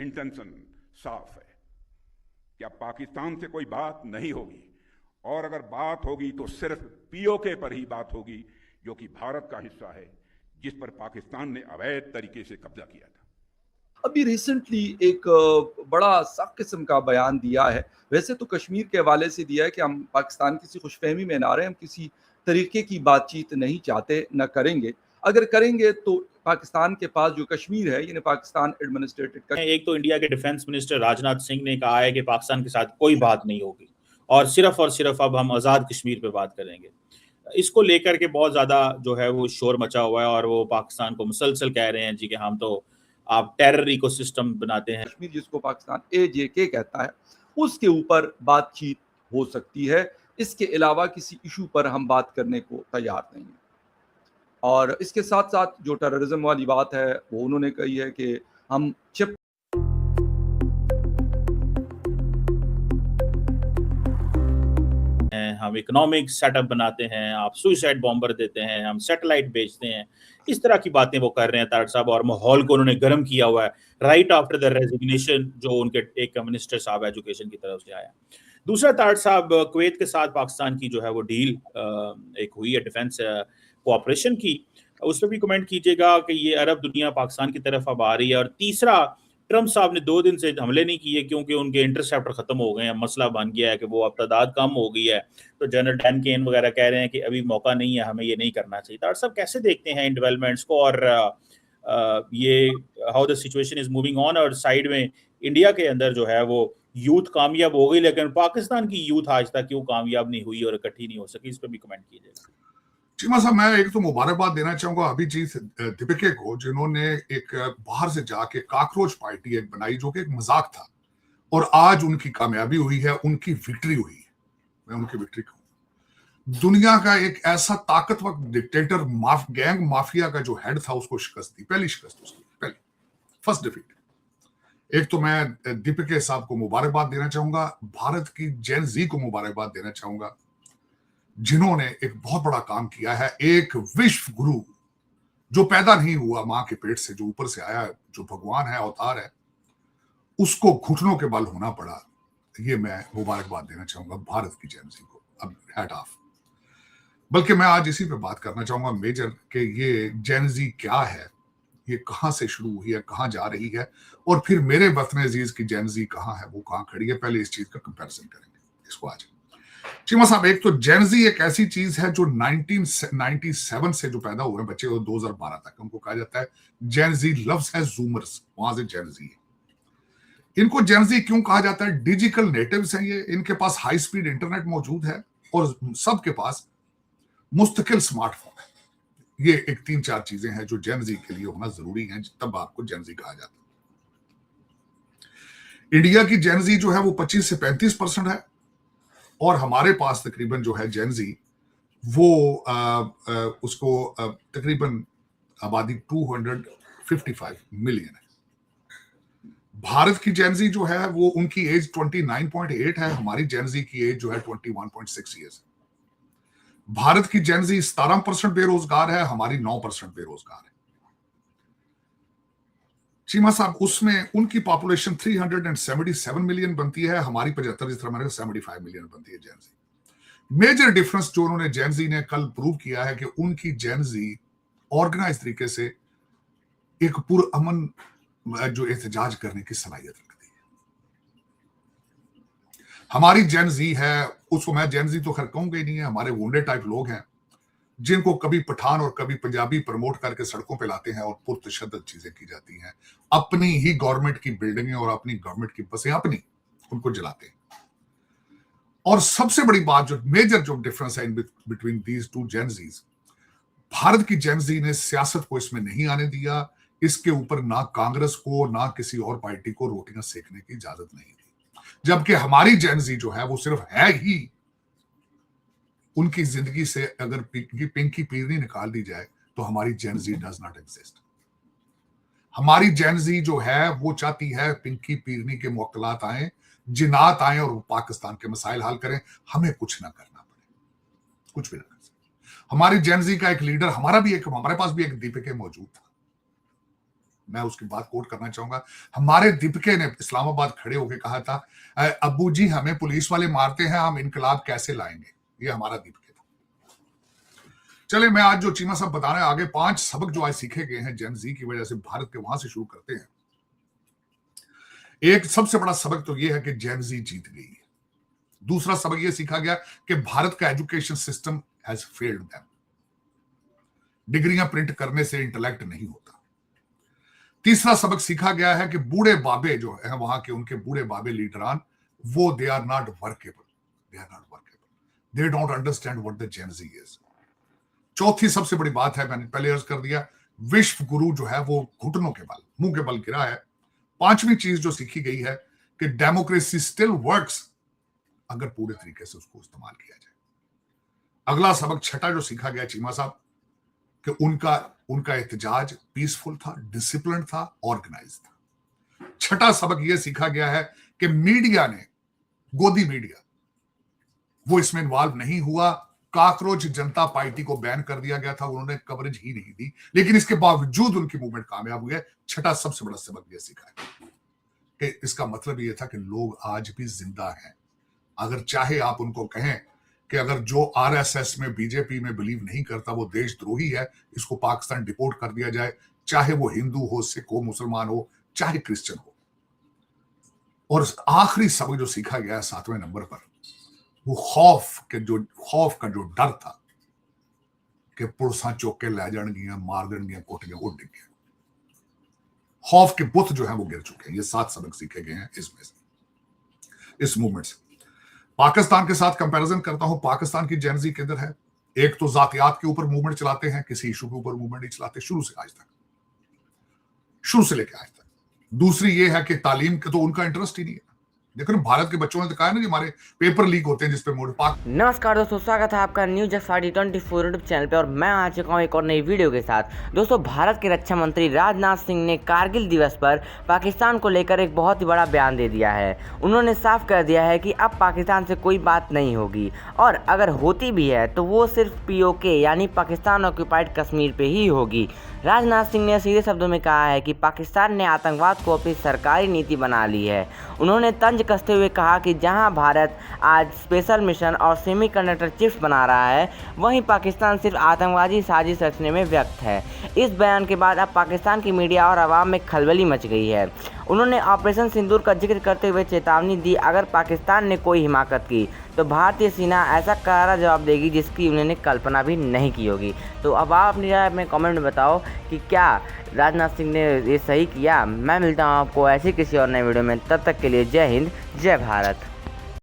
Intention साफ है कि अब पाकिस्तान से कोई बात नहीं होगी, और अगर बात होगी तो सिर्फ पीओके पर ही बात होगी, जो कि भारत का हिस्सा है, जिस पर पाकिस्तान ने अवैध तरीके से कब्जा किया था। अभी रिसेंटली एक बड़ा सख्त किस्म का बयान दिया है, वैसे तो कश्मीर के हवाले से दिया है कि हम पाकिस्तान किसी खुशफहमी में ना रहे, हम किसी तरीके की बातचीत नहीं चाहते, न करेंगे। अगर करेंगे तो पाकिस्तान के पास जो कश्मीर है, यानी पाकिस्तान एडमिनिस्ट्रेटेड एक तो इंडिया के डिफेंस मिनिस्टर राजनाथ सिंह ने कहा है कि पाकिस्तान के साथ कोई बात नहीं होगी और सिर्फ अब हम आज़ाद कश्मीर पे बात करेंगे। इसको लेकर के बहुत ज़्यादा जो है वो शोर मचा हुआ है और वो पाकिस्तान को मुसलसल कह रहे हैं जी कि हम तो आप टेरर इकोसिस्टम बनाते हैं। कश्मीर जिसको पाकिस्तान AJK कहता है, उसके ऊपर बातचीत हो सकती है। इसके अलावा किसी इशू पर हम बात करने को तैयार नहीं है। और इसके साथ साथ जो टेररिज्म वाली बात है वो उन्होंने कही है कि हम चिप हम इकोनॉमिक सेटअप बनाते हैं, आप सुसाइड बॉम्बर देते हैं, हम सैटेलाइट बेचते हैं, इस तरह की बातें वो कर रहे हैं तारड़ साहब। और माहौल को उन्होंने गर्म किया हुआ है राइट आफ्टर द रेजिग्नेशन जो उनके एक मिनिस्टर साहब एजुकेशन की तरफ से आया। दूसरा, तारड़ साहब, कुवैत के साथ पाकिस्तान की जो है वो डील एक हुई है डिफेंस कोऑपरेशन की, उस पर भी कमेंट कीजिएगा कि ये अरब दुनिया पाकिस्तान की तरफ अब आ रही है। और तीसरा, ट्रंप साहब ने 2 दिन से हमले नहीं किए क्योंकि उनके इंटरसेप्टर खत्म हो गए हैं, मसला बन गया है कि वो अब तादाद कम हो गई है, तो जनरल डैन केन वगैरह कह रहे हैं कि अभी मौका नहीं है, हमें ये नहीं करना चाहिए। तारड़ साहब कैसे देखते हैं इन डेवलपमेंट्स को और ये how the situation is moving on? और साइड में इंडिया के अंदर जो है वो यूथ कामयाब हो गई, लेकिन पाकिस्तान की यूथ आज तक क्यों कामयाब नहीं हुई और इकट्ठी नहीं हो सकी, इस पर भी कमेंट कीजिएगा। चीमा साहब, मैं एक तो मुबारकबाद देना चाहूंगा अभिजीत दीपिके को, जिन्होंने एक बाहर से जाके काकरोच पार्टी एक बनाई जो कि एक मजाक था, और आज उनकी कामयाबी हुई है, उनकी विक्ट्री हुई है। मैं उनकी विक्ट्री कहूँ। दुनिया का एक ऐसा ताकतवर डिक्टेटर गैंग माफिया का जो हेड था उसको शिकस्त दी, पहली शिकस्त उसकी, पहली फर्स्ट डिफीट। एक तो मैं दीपिके साहब को मुबारकबाद देना चाहूंगा, भारत की जेन जी को मुबारकबाद देना चाहूंगा, जिन्होंने एक बहुत बड़ा काम किया है। एक विश्व गुरु जो पैदा नहीं हुआ मां के पेट से, जो ऊपर से आया, जो भगवान है, अवतार है, उसको घुटनों के बल होना पड़ा। ये मैं मुबारकबाद देना चाहूंगा भारत की जेन जी को। अब हैट ऑफ। बल्कि मैं आज इसी पे बात करना चाहूंगा मेजर कि ये जेन जी क्या है, ये कहां से शुरू हुई है, कहां जा रही है, और फिर मेरे वतन अजीज की जेन जी कहां है, वो कहां खड़ी है। पहले इस चीज का कंपैरिजन करेंगे इसको आज। चीमा साहब, एक तो जेन जी एक ऐसी चीज है जो 1997 से जो पैदा हुए बच्चे 2012 तक, उनको कहा जाता है जेन जी लव्स है जूमर्स, वहां से जेन जी है। इनको जेन जी क्यों कहा जाता है? डिजिटल नेटिव्स हैं ये, इनके पास हाई स्पीड इंटरनेट मौजूद है और सबके पास मुस्तकिल स्मार्टफोन है। ये एक 3-4 चीजें हैं जो जेन जी के लिए होना जरूरी है, तब आपको जेन जी कहा जाता है। इंडिया की जेन जी जो है वो 25 से 35% है, और हमारे पास तकरीबन जो है जेन जी वो उसको तकरीबन आबादी 255 मिलियन है। भारत की जेन जी जो है वो उनकी एज 29.8 है, हमारी जेन जी की एज जो है 21.6 ईयर्स। भारत की जेन जी 17% बेरोजगार है, हमारी 9% बेरोजगार है। चीमा साहब, उसमें उनकी पॉपुलेशन 377 मिलियन बनती है, हमारी 75, जिस तरह 75 मिलियन बनती है जेन जी। मेजर डिफरेंस जो उन्होंने जेन जी ने कल प्रूव किया है कि उनकी जेन जी ऑर्गेनाइज तरीके से एक पुरअमन जो एहतजाज करने की सलाहियत रखती है। हमारी जेन जी है, उसको मैं जेन जी तो खैर कहूंगा ही नहीं है, हमारे वोंडे टाइप लोग हैं जिनको कभी पठान और कभी पंजाबी प्रमोट करके सड़कों पे लाते हैं और पुरतशद्दद चीजें की जाती हैं। अपनी ही गवर्नमेंट की बिल्डिंगें और अपनी गवर्नमेंट की बसें अपनी उनको जलाते हैं। और सबसे बड़ी बात जो मेजर जो डिफरेंस है बिटवीन दीज टू जेन जीज, भारत की जेन जी ने सियासत को इसमें नहीं आने दिया, इसके ऊपर ना कांग्रेस को ना किसी और पार्टी को रोटियां सेकने की इजाजत नहीं दी। जबकि हमारी जेन जी जो है वो सिर्फ है ही, उनकी जिंदगी से अगर पिंकी पीरनी निकाल दी जाए तो हमारी जेन जी डज नॉट एग्जिस्ट। हमारी जेन जी जो है वो चाहती है पिंकी पीरनी के मुवक्किलात आए, जिन्नात आए और पाकिस्तान के मसाइल हल करें, हमें कुछ ना करना पड़े, कुछ भी ना कर सके। हमारी जेन जी का एक लीडर, हमारे पास भी एक दीपिके मौजूद था, मैं उसकी बात कोट करना चाहूंगा। हमारे दीपिके ने इस्लामाबाद खड़े होकर कहा था, अब्बू जी हमें पुलिस वाले मारते हैं, हम इनकलाब कैसे लाएंगे। ये हमारा दीपिके था। चले, मैं आज जो चीमा साहब बता रहे हैं आगे 5 सबक जो आज सीखे गए हैं जेन जी की वजह से भारत के, वहां से शुरू करते हैं। एक सबसे बड़ा सबक तो यह है कि जेन जी जीत गई है। दूसरा सबक यह सीखा गया कि भारत का education system has failed them. डिग्रियां प्रिंट करने से इंटेलेक्ट नहीं होता। तीसरा सबक सीखा गया है कि बूढ़े बाबे जो है वहां के, उनके बूढ़े बाबे लीडरान, वो they are not workable, they don't understand what the Gen Z is. चौथी सबसे बड़ी बात है, मैंने पहले अर्ज कर दिया, विश्व गुरु जो है वो घुटनों के बल, मुंह के बल गिरा है। पांचवी चीज जो सीखी गई है कि डेमोक्रेसी स्टिल वर्क्स अगर पूरे तरीके से उसको इस्तेमाल किया जाए। अगला सबक छठा जो सीखा गया चीमा साहब, कि उनका एहतजाज पीसफुल था, डिसिप्लिन था, ऑर्गेनाइज था। छठा सबक यह सीखा गया है कि मीडिया ने, गोदी मीडिया, वो इसमें इन्वॉल्व नहीं हुआ। काकरोच जनता पार्टी को बैन कर दिया गया था, उन्होंने कवरेज ही नहीं दी, लेकिन इसके बावजूद उनकी मूवमेंट कामयाब हुई है। छठा सबसे बड़ा सबक यह सीखा है कि इसका मतलब यह था कि लोग आज भी जिंदा हैं। अगर चाहे आप उनको कहें कि अगर जो आरएसएस में, बीजेपी में बिलीव नहीं करता वो देशद्रोही है, इसको पाकिस्तान डिपोर्ट कर दिया जाए, चाहे वो हिंदू हो, सिख हो, मुसलमान हो, चाहे क्रिश्चियन हो। और आखिरी सबक जो सीखा गया है 7वें नंबर पर, वो खौफ का जो डर था कि पुलिसां चौक के लै जाएंगियां, मार देंगियां, कोटियां उड़ देंगियां। खौफ के बुत जो है वो गिर चुके हैं। ये 7 सबक सीखे गए हैं इसमें से, इस मूवमेंट से। पाकिस्तान के साथ कंपैरिजन करता हूं, पाकिस्तान की जेन जी किधर है। एक तो जातियात के ऊपर मूवमेंट चलाते हैं, किसी इशू के ऊपर मूवमेंट नहीं चलाते शुरू से आज तक, शुरू से लेकर आज तक। दूसरी ये है कि तालीम के तो उनका इंटरेस्ट ही नहीं है। देखो ना, भारत के बच्चों ने दिखाया ना कि हमारे पेपर लीक होते हैं जिसपे मोड़ पाक। नमस्कार दोस्तों, स्वागत है आपका न्यूज एक्सपर्ट 24 यूट्यूब चैनल पे और मैं आ चुका हूं एक और नई वीडियो के साथ। दोस्तों, भारत के रक्षा मंत्री राजनाथ सिंह ने कारगिल दिवस पर पाकिस्तान को लेकर एक बहुत ही बड़ा बयान दे दिया है। उन्होंने साफ कर दिया है कि अब पाकिस्तान से कोई बात नहीं होगी, और अगर होती भी है तो वो सिर्फ POK यानी पाकिस्तान ऑक्यूपाइड कश्मीर पे ही होगी। राजनाथ सिंह ने सीधे शब्दों में कहा है कि पाकिस्तान ने आतंकवाद को अपनी सरकारी नीति बना ली है। उन्होंने तंज कसते हुए कहा कि जहां भारत आज स्पेशल मिशन और सेमीकंडक्टर चिप्स बना रहा है, वहीं पाकिस्तान सिर्फ आतंकवादी साजिश रचने में व्यस्त है। इस बयान के बाद अब पाकिस्तान की मीडिया और आवाम में खलबली मच गई है। उन्होंने ऑपरेशन सिंदूर का जिक्र करते हुए चेतावनी दी, अगर पाकिस्तान ने कोई हिमाकत की तो भारतीय सेना ऐसा करारा जवाब देगी जिसकी उन्होंने कल्पना भी नहीं की होगी। तो अब आप अपनी राय में कमेंट में बताओ कि क्या राजनाथ सिंह ने ये सही किया। मैं मिलता हूँ आपको ऐसी किसी और नए वीडियो में, तब तक के लिए जय हिंद, जय भारत।